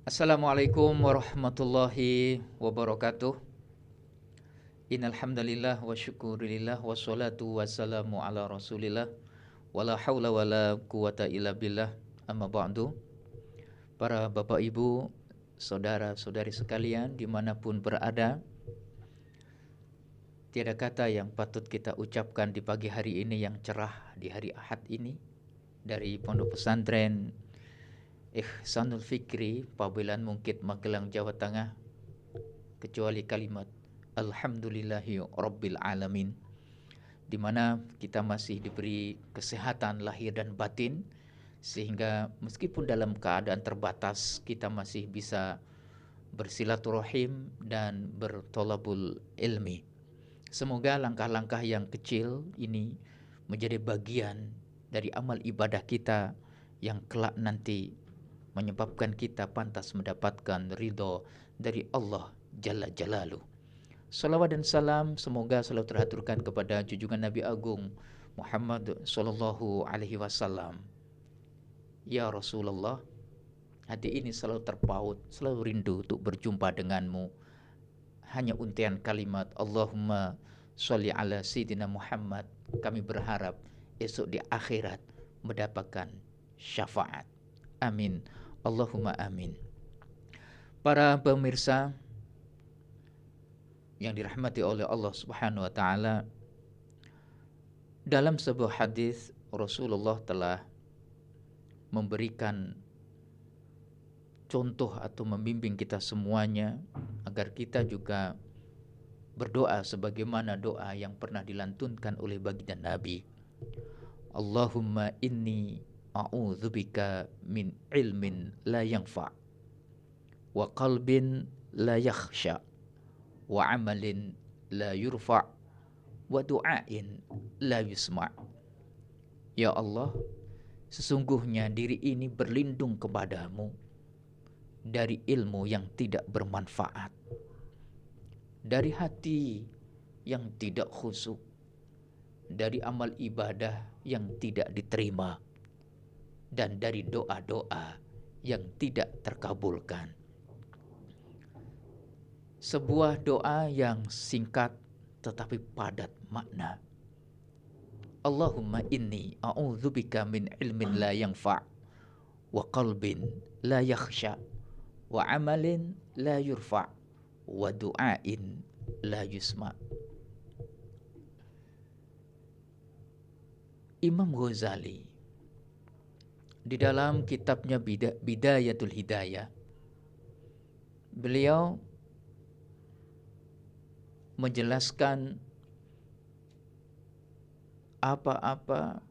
Assalamualaikum warahmatullahi wabarakatuh. Innal hamdalillah wa syukurillah wassalatu wassalamu ala Rasulillah wala haula wala quwata illa billah. Amma ba'du. Para Bapak Ibu, saudara-saudari sekalian dimanapun berada, tiada kata yang patut kita ucapkan di pagi hari ini yang cerah di hari Ahad ini dari Pondok Pesantren Ihsanul Fikri, Pabelan Mungkit, Magelang, Jawa Tengah, kecuali kalimat Alhamdulillahi Rabbil Alamin, di mana kita masih diberi kesehatan lahir dan batin, sehingga meskipun dalam keadaan terbatas kita masih bisa bersilaturahim dan bertolabul ilmi. Semoga langkah-langkah yang kecil ini menjadi bagian dari amal ibadah kita yang kelak nanti menyebabkan kita pantas mendapatkan ridho dari Allah Jalla Jalaluh. Salawat dan salam semoga selalu teraturkan kepada junjungan Nabi Agung Muhammad Sallallahu Alaihi Wasallam. Ya Rasulullah, hati ini selalu terpaut, selalu rindu untuk berjumpa denganmu. Hanya untian kalimat Allahumma sholli ala Sayyidina Muhammad. Kami berharap esok di akhirat mendapatkan syafaat. Amin. Allahumma amin. Para pemirsa yang dirahmati oleh Allah Subhanahu wa taala, dalam sebuah hadis Rasulullah telah memberikan contoh atau membimbing kita semuanya agar kita juga berdoa sebagaimana doa yang pernah dilantunkan oleh baginda Nabi. Allahumma inni a'udzubika min ilmin la yanfa' wa qalbin la yakhsha wa amalin la yurfa' wa du'ain la yusma'. Ya Allah, sesungguhnya diri ini berlindung kepadamu dari ilmu yang tidak bermanfaat, dari hati yang tidak khusyuk, dari amal ibadah yang tidak diterima, dan dari doa-doa yang tidak terkabulkan. Sebuah doa yang singkat tetapi padat makna. Allahumma inni a'udzubika min ilmin la yanfa' wa qalbin la yakhsha wa amalin la yurfa' wa du'ain la yusma'. Imam Ghazali di dalam kitabnya Bidayatul Hidayah, beliau menjelaskan apa-apa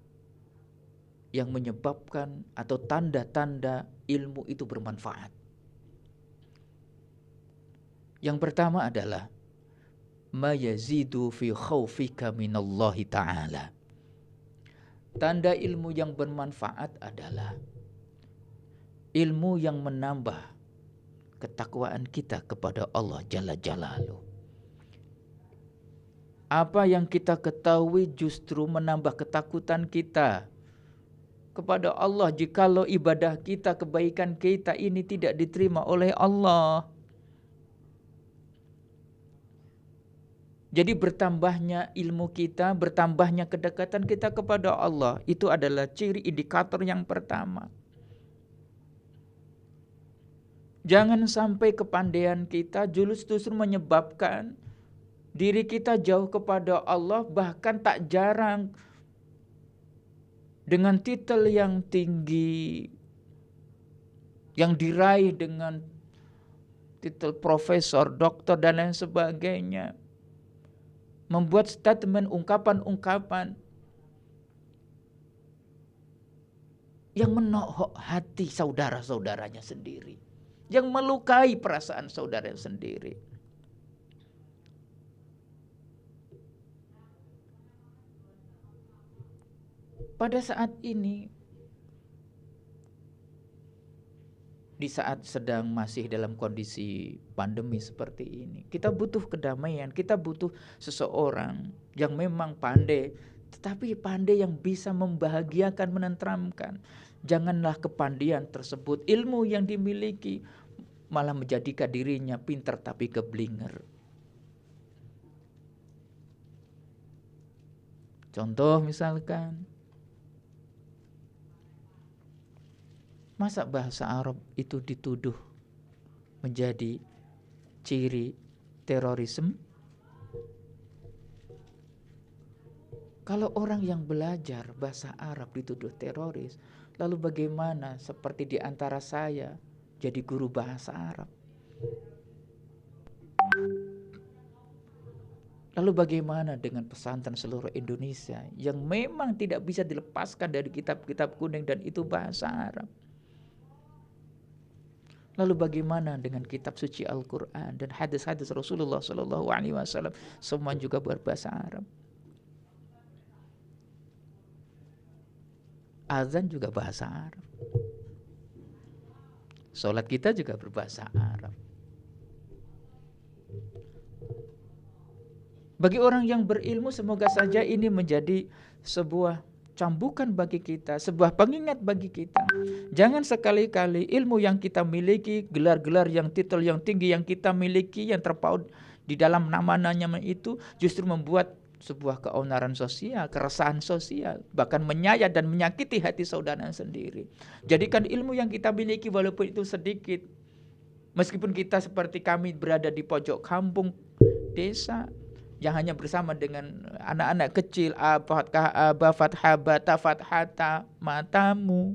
yang menyebabkan atau tanda-tanda ilmu itu bermanfaat. Yang pertama adalah ma yazidu fi khaufika minallahi ta'ala. Tanda ilmu yang bermanfaat adalah ilmu yang menambah ketakwaan kita kepada Allah Jalla Jalaluh. Apa yang kita ketahui justru menambah ketakutan kita kepada Allah jikalau ibadah kita, kebaikan kita ini tidak diterima oleh Allah. Jadi bertambahnya ilmu kita, bertambahnya kedekatan kita kepada Allah, itu adalah ciri indikator yang pertama. Jangan sampai kepandaian kita justru menyebabkan diri kita jauh kepada Allah, bahkan tak jarang dengan titel yang tinggi yang diraih dengan titel profesor, doktor dan lain sebagainya, membuat statement, ungkapan-ungkapan yang menohok hati saudara-saudaranya sendiri, yang melukai perasaan saudara sendiri. Pada saat ini, di saat sedang masih dalam kondisi pandemi seperti ini, kita butuh kedamaian, kita butuh seseorang yang memang pandai, tetapi pandai yang bisa membahagiakan, menenteramkan. Janganlah kepandaian tersebut, ilmu yang dimiliki malah menjadikan dirinya pintar tapi keblinger. Contoh misalkan, masa bahasa Arab itu dituduh menjadi ciri terorisme? Kalau orang yang belajar bahasa Arab dituduh teroris, lalu bagaimana seperti di antara saya jadi guru bahasa Arab? Lalu bagaimana dengan pesantren seluruh Indonesia yang memang tidak bisa dilepaskan dari kitab-kitab kuning dan itu bahasa Arab? Lalu bagaimana dengan kitab suci Al-Quran dan hadis-hadis Rasulullah SAW, semua juga berbahasa Arab? Azan juga bahasa Arab. Salat kita juga berbahasa Arab. Bagi orang yang berilmu, semoga saja ini menjadi sebuah cambukan bagi kita, sebuah pengingat bagi kita. Jangan sekali-kali ilmu yang kita miliki, gelar-gelar yang titel yang tinggi yang kita miliki, yang terpaut di dalam nama-namanya itu justru membuat sebuah keonaran sosial, keresahan sosial, bahkan menyayat dan menyakiti hati saudara sendiri. Jadikan ilmu yang kita miliki walaupun itu sedikit, meskipun kita seperti kami berada di pojok kampung, desa, yang hanya bersama dengan anak-anak kecil, aba fathah bata fathata matamu.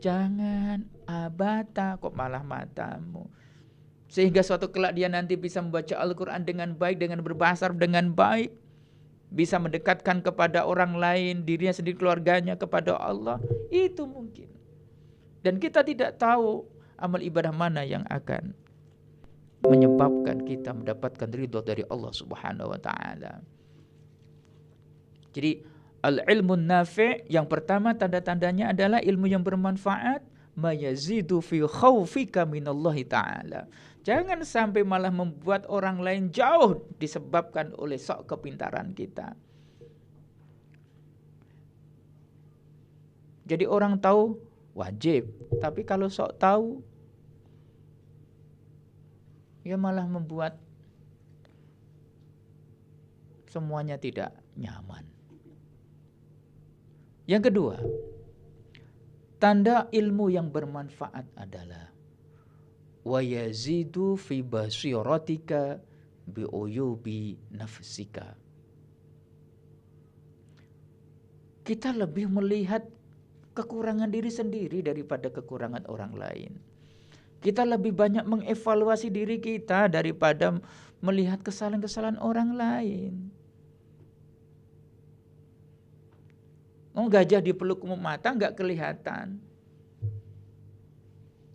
Jangan abata kok malah matamu. Sehingga suatu kelak dia nanti bisa membaca Al-Quran dengan baik, dengan berbahasa dengan baik, bisa mendekatkan kepada orang lain, dirinya sendiri, keluarganya kepada Allah. Itu mungkin. Dan kita tidak tahu amal ibadah mana yang akan menyebabkan kita mendapatkan ridho dari Allah Subhanahu wa taala. Jadi al-ilmu nafi' yang pertama tanda-tandanya adalah ilmu yang bermanfaat, mayazidu fi khaufika minallahi taala. Jangan sampai malah membuat orang lain jauh disebabkan oleh sok kepintaran kita. Jadi orang tahu wajib, tapi kalau sok tahu ya malah membuat semuanya tidak nyaman. Yang kedua, tanda ilmu yang bermanfaat adalah wa yazidu fi basiratika bi uyubi nafsika. Kita lebih melihat kekurangan diri sendiri daripada kekurangan orang lain. Kita lebih banyak mengevaluasi diri kita daripada melihat kesalahan-kesalahan orang lain. Gajah dipeluk mata nggak kelihatan.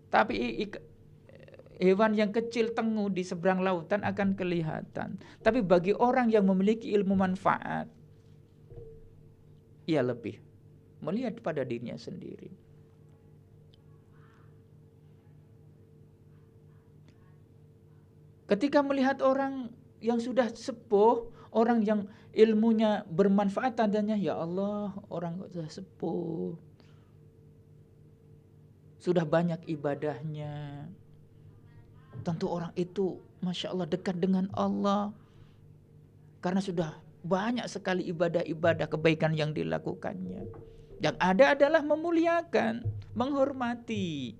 Tapi hewan yang kecil tengu di seberang lautan akan kelihatan. Tapi bagi orang yang memiliki ilmu manfaat, ia lebih melihat pada dirinya sendiri. Ketika melihat orang yang sudah sepuh, orang yang ilmunya bermanfaat, tandanya ya Allah, orang sudah sepuh, sudah banyak ibadahnya. Tentu orang itu Masya Allah dekat dengan Allah, karena sudah banyak sekali ibadah-ibadah kebaikan yang dilakukannya. Yang ada adalah memuliakan, menghormati.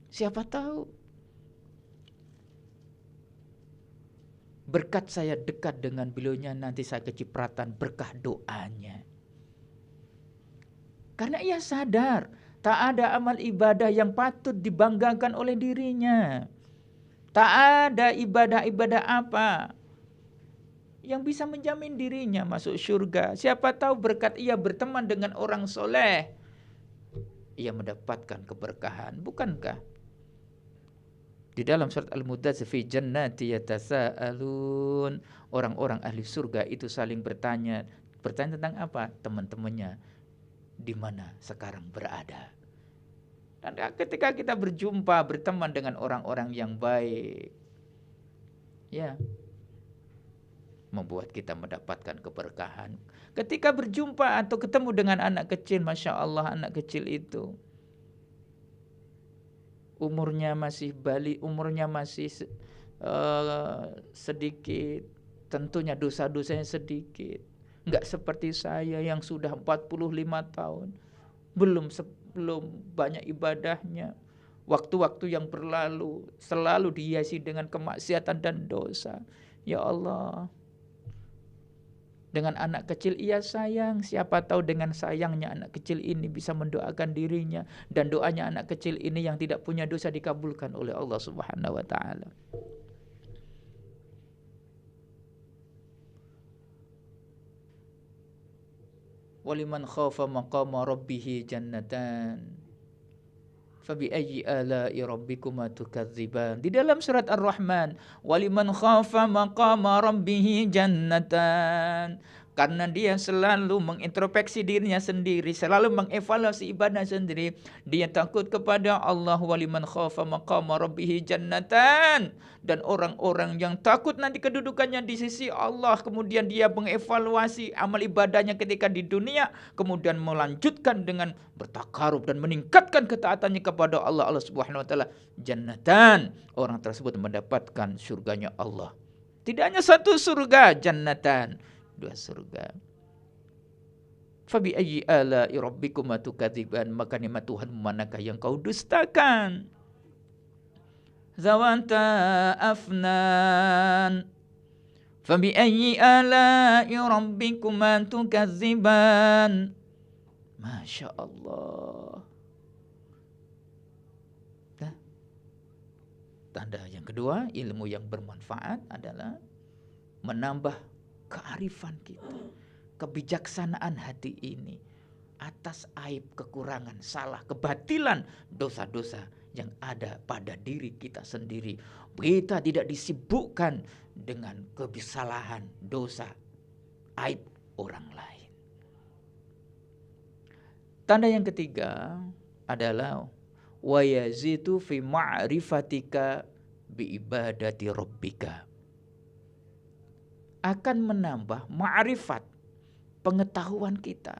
Siapa tahu berkat saya dekat dengan beliaunya, nanti saya kecipratan berkah doanya. Karena ia sadar tak ada amal ibadah yang patut dibanggakan oleh dirinya. Tak ada ibadah-ibadah apa yang bisa menjamin dirinya masuk surga. Siapa tahu berkat ia berteman dengan orang soleh, ia mendapatkan keberkahan. Bukankah di dalam surat Al-Muddatsir, fi jannati yatasaalun, orang-orang ahli surga itu saling bertanya tentang apa? Teman-temannya di mana sekarang berada. Dan ketika kita berjumpa, berteman dengan orang-orang yang baik, ya, membuat kita mendapatkan keberkahan. Ketika berjumpa atau ketemu dengan anak kecil, Masya Allah, anak kecil itu umurnya masih umurnya masih sedikit, tentunya dosa-dosanya sedikit. Enggak seperti saya yang sudah 45 tahun, belum banyak ibadahnya. Waktu-waktu yang berlalu selalu dihiasi dengan kemaksiatan dan dosa. Ya Allah, dengan anak kecil ia sayang, siapa tahu dengan sayangnya anak kecil ini bisa mendoakan dirinya, dan doanya anak kecil ini yang tidak punya dosa dikabulkan oleh Allah Subhanahu wa taala. Waliman khafa maqama rabbih jannatan. Fabi ayyi ala'i rabbikuma tukadziban. Di dalam surat Ar-Rahman, waliman khafa maqama rabbih jannatan. Karena dia selalu mengintrospeksi dirinya sendiri, selalu mengevaluasi ibadah sendiri, dia takut kepada Allah. Waliman khafa maqama rabbih jannatan. Dan orang-orang yang takut nanti kedudukannya di sisi Allah, kemudian dia mengevaluasi amal ibadahnya ketika di dunia, kemudian melanjutkan dengan bertakarub dan meningkatkan ketaatannya kepada Allah Subhanahu wa taala, jannatan, orang tersebut mendapatkan surganya Allah. Tidak hanya satu surga, jannatan, 2 surga. Fabi ayyi ala'i rabbikuma tukadziban, maka nikmat Tuhan manakah yang kau dustakan? Zawanta afnan. Fabi ayyi ala'i rabbikuma tukadziban. Masya Allah. Nah, tanda yang kedua, ilmu yang bermanfaat adalah menambah kearifan kita, kebijaksanaan hati ini atas aib, kekurangan, salah, kebatilan, dosa-dosa yang ada pada diri kita sendiri. Kita tidak disibukkan dengan kesalahan, dosa, aib orang lain. Tanda yang ketiga adalah wa yazitu fi ma'rifatika bi ibadati rabbika. Akan menambah ma'rifat, pengetahuan kita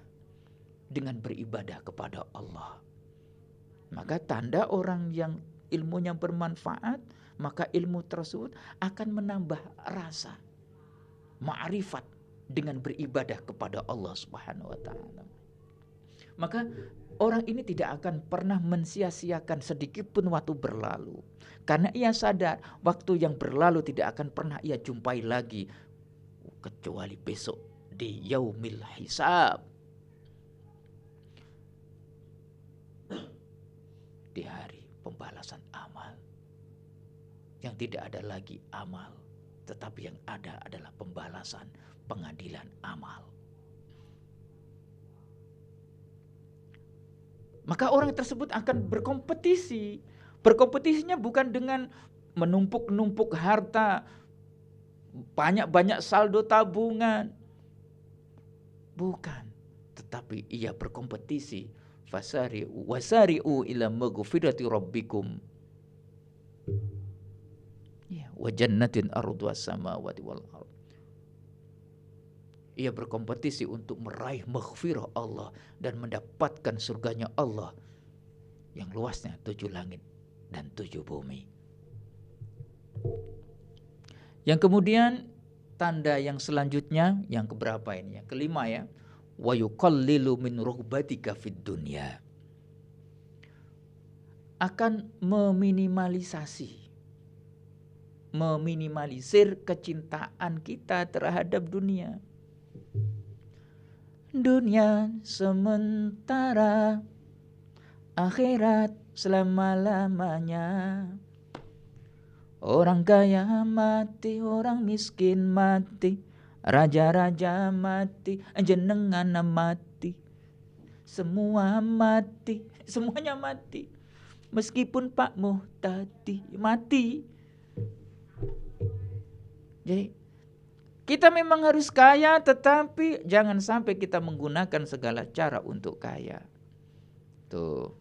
dengan beribadah kepada Allah. Maka tanda orang yang ilmunya bermanfaat, maka ilmu tersebut akan menambah rasa ma'rifat dengan beribadah kepada Allah Subhanahu wa taala. Maka orang ini tidak akan pernah mensia-siakan sedikit pun waktu berlalu, karena ia sadar waktu yang berlalu tidak akan pernah ia jumpai lagi kecuali besok di yaumil hisab, di hari pembalasan amal, yang tidak ada lagi amal, tetapi yang ada adalah pembalasan, pengadilan amal. Maka orang tersebut akan berkompetisi. Berkompetisinya bukan dengan menumpuk-numpuk harta, banyak-banyak saldo tabungan. Bukan. Tetapi ia berkompetisi. Wasari'u ila maghfirati rabbikum. Ya, wa jannatin arduha samawati wal ardh. Ia berkompetisi untuk meraih maghfirah Allah dan mendapatkan surganya Allah yang luasnya 7 langit dan 7 bumi. Yang kemudian tanda yang selanjutnya, yang keberapa ini? Yang kelima ya. Wa yuqallilu min rughbatika fid dunya. Akan meminimalisir kecintaan kita terhadap dunia. Dunia sementara, akhirat selama-lamanya. Orang kaya mati, orang miskin mati, raja-raja mati, jenengan mati. Semua mati, semuanya mati. Meskipun Pak Muhtadi mati. Jadi kita memang harus kaya, tetapi jangan sampai kita menggunakan segala cara untuk kaya. Tuh.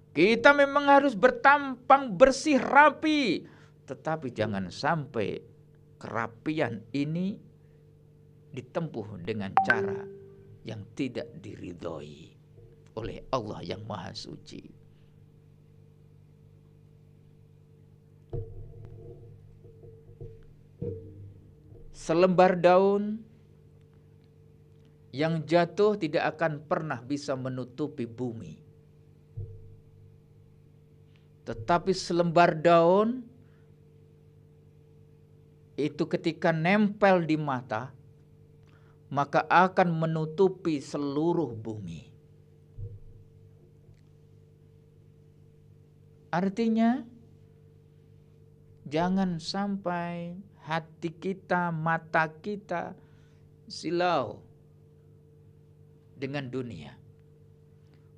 Kita memang harus bertampang bersih rapi, tetapi jangan sampai kerapian ini ditempuh dengan cara yang tidak diridhoi oleh Allah yang Maha Suci. selembar daun yang jatuh tidak akan pernah bisa menutupi bumi. Tetapi selembar daun itu ketika nempel di mata, maka akan menutupi seluruh bumi. Artinya, jangan sampai hati kita, mata kita silau dengan dunia.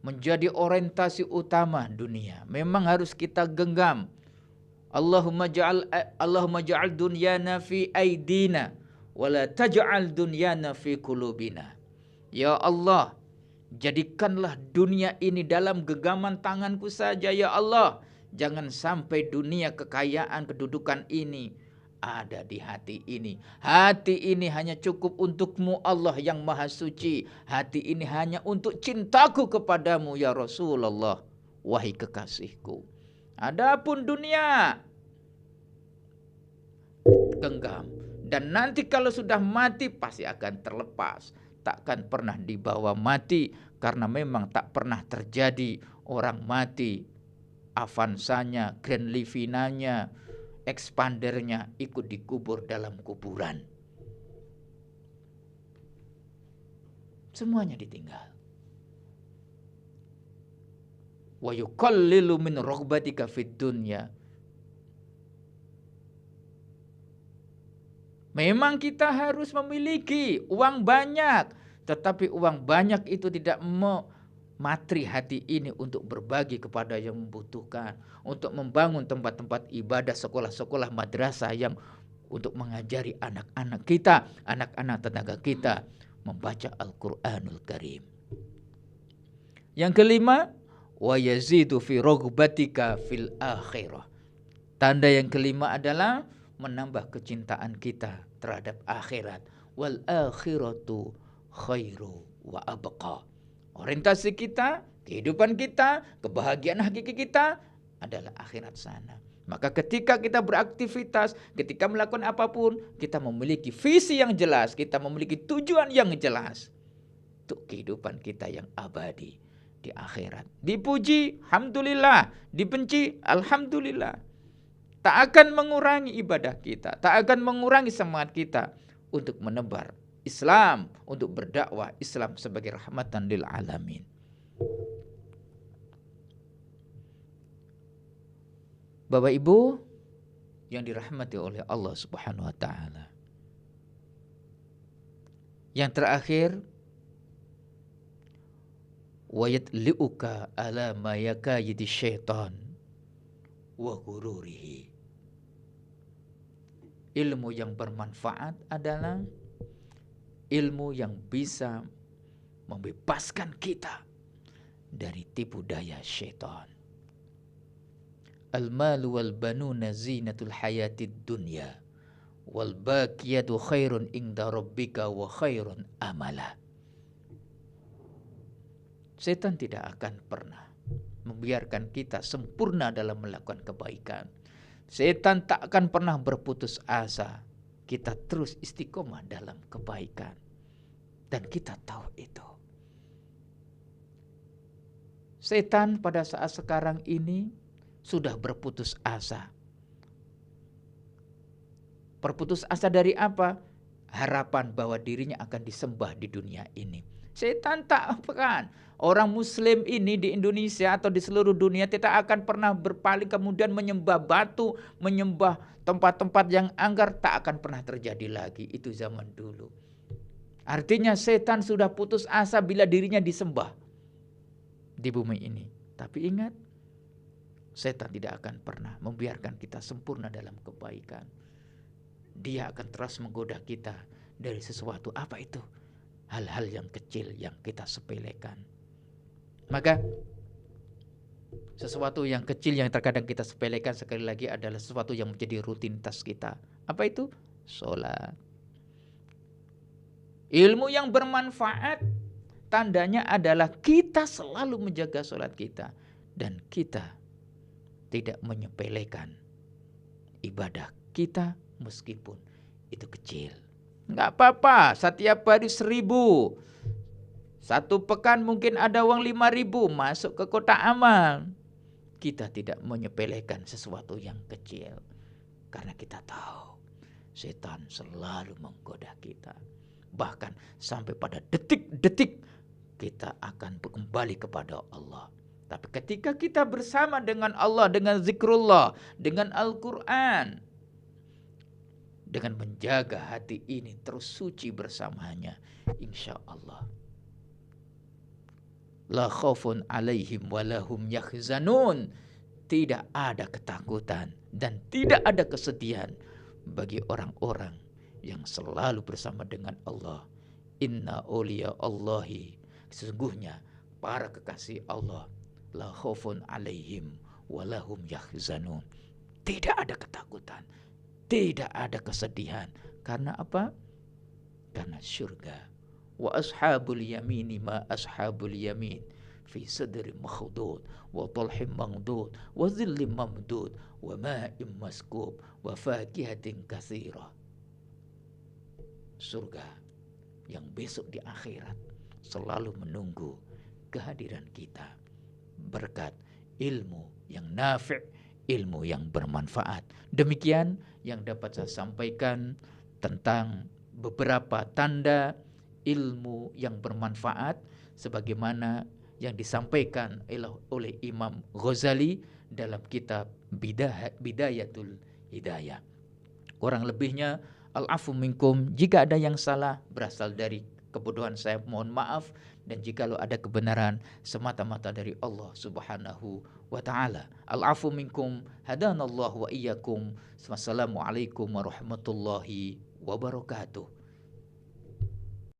Menjadi orientasi utama dunia. Memang harus kita genggam. Allahumma ja'al dunyana fi aidina wala taj'al dunyana fi qulubina. Ya Allah, jadikanlah dunia ini dalam genggaman tanganku saja ya Allah. Jangan sampai dunia, kekayaan, kedudukan ini ada di hati ini. Hati ini hanya cukup untukmu Allah yang maha suci. Hati ini hanya untuk cintaku kepadamu ya Rasulullah, wahai kekasihku. Adapun dunia, genggam. Dan nanti kalau sudah mati pasti akan terlepas. Takkan pernah dibawa mati, karena memang tak pernah terjadi orang mati, avansanya, grand livinanya, expandernya ikut dikubur dalam kuburan. Semuanya ditinggal. Wa yuqallilu min raghbatika fid dunya. Memang kita harus memiliki uang banyak, tetapi uang banyak itu tidak mematri hati ini untuk berbagi kepada yang membutuhkan, untuk membangun tempat-tempat ibadah, sekolah-sekolah, madrasah yang untuk mengajari anak-anak kita, anak-anak tetangga kita membaca Al-Qur'anul Karim. Yang kelima, wa yazidu fi raghbatika fil akhirah. Tanda yang kelima adalah menambah kecintaan kita terhadap akhirat. Wal akhiratu khairu wa abqa. Orientasi kita, kehidupan kita, kebahagiaan hakiki kita adalah akhirat sana. Maka ketika kita beraktivitas, ketika melakukan apapun, kita memiliki visi yang jelas, kita memiliki tujuan yang jelas untuk kehidupan kita yang abadi di akhirat. Dipuji, alhamdulillah. Dibenci, alhamdulillah. Tak akan mengurangi ibadah kita, tak akan mengurangi semangat kita untuk menebar Islam, untuk berdakwah Islam sebagai rahmatan lil alamin. Bapak Ibu yang dirahmati oleh Allah Subhanahu wa taala. Yang terakhir, wa yatli'uka ala ma yakayidi syaitan wa ghururihi. Ilmu yang bermanfaat adalah ilmu yang bisa membebaskan kita dari tipu daya syaitan. Al-malu wal banuna zinatul hayatid dunya wal baqiyatu khairun inda rabbika wa khairun amala. Setan tidak akan pernah membiarkan kita sempurna dalam melakukan kebaikan. Setan tak akan pernah berputus asa. Kita terus istiqomah dalam kebaikan. Dan kita tahu itu. Setan pada saat sekarang ini sudah berputus asa. Berputus asa dari apa? Harapan bahwa dirinya akan disembah di dunia ini. Setan tak akan. Orang muslim ini di Indonesia atau di seluruh dunia tidak akan pernah berpaling kemudian menyembah batu, menyembah tempat-tempat yang angker, tak akan pernah terjadi lagi. Itu zaman dulu. Artinya setan sudah putus asa bila dirinya disembah di bumi ini. Tapi ingat, setan tidak akan pernah membiarkan kita sempurna dalam kebaikan. Dia akan terus menggoda kita dari sesuatu. Apa itu? Hal-hal yang kecil yang kita sepelekan. Maka sesuatu yang kecil yang terkadang kita sepelekan sekali lagi adalah sesuatu yang menjadi rutinitas kita. Apa itu? Sholat. Ilmu yang bermanfaat tandanya adalah kita selalu menjaga sholat kita. Dan kita tidak menyepelekan ibadah kita meskipun itu kecil. Nggak apa-apa, setiap hari 1.000. Satu pekan mungkin ada uang 5.000, masuk ke kotak amal. Kita tidak menyepelekan sesuatu yang kecil. Karena kita tahu setan selalu menggoda kita. Bahkan sampai pada detik-detik kita akan kembali kepada Allah. Tapi ketika kita bersama dengan Allah, dengan zikrullah, dengan Al-Quran, dengan menjaga hati ini terus suci bersamanya, insya Allah la khaufun alaihim walahum yahzanun. Tidak ada ketakutan dan tidak ada kesedihan bagi orang-orang yang selalu bersama dengan Allah. Inna awliya Allahi, sesungguhnya para kekasih Allah, la khaufun alaihim walahum yahzanun. Tidak ada ketakutan, tidak ada kesedihan. Karena apa? Karena surga. Wa ashabul yamini ma ashabul yamin fi sadri makhdud wa talhim mamdud wa zillim mamdud wa ma'im maskub wa fakihatin katsira. Surga yang besok di akhirat selalu menunggu kehadiran kita berkat ilmu yang nafi', ilmu yang bermanfaat. Demikian yang dapat saya sampaikan tentang beberapa tanda ilmu yang bermanfaat sebagaimana yang disampaikan oleh Imam Ghazali dalam kitab Bidayatul Hidayah. Kurang lebihnya al-afu minkum, jika ada yang salah berasal dari kebodohan saya, mohon maaf, dan jikalau ada kebenaran semata-mata dari Allah Subhanahu wa taala. Al-afu minkum, hadanallahu wa iyyakum. Wassalamualaikum warahmatullahi wabarakatuh.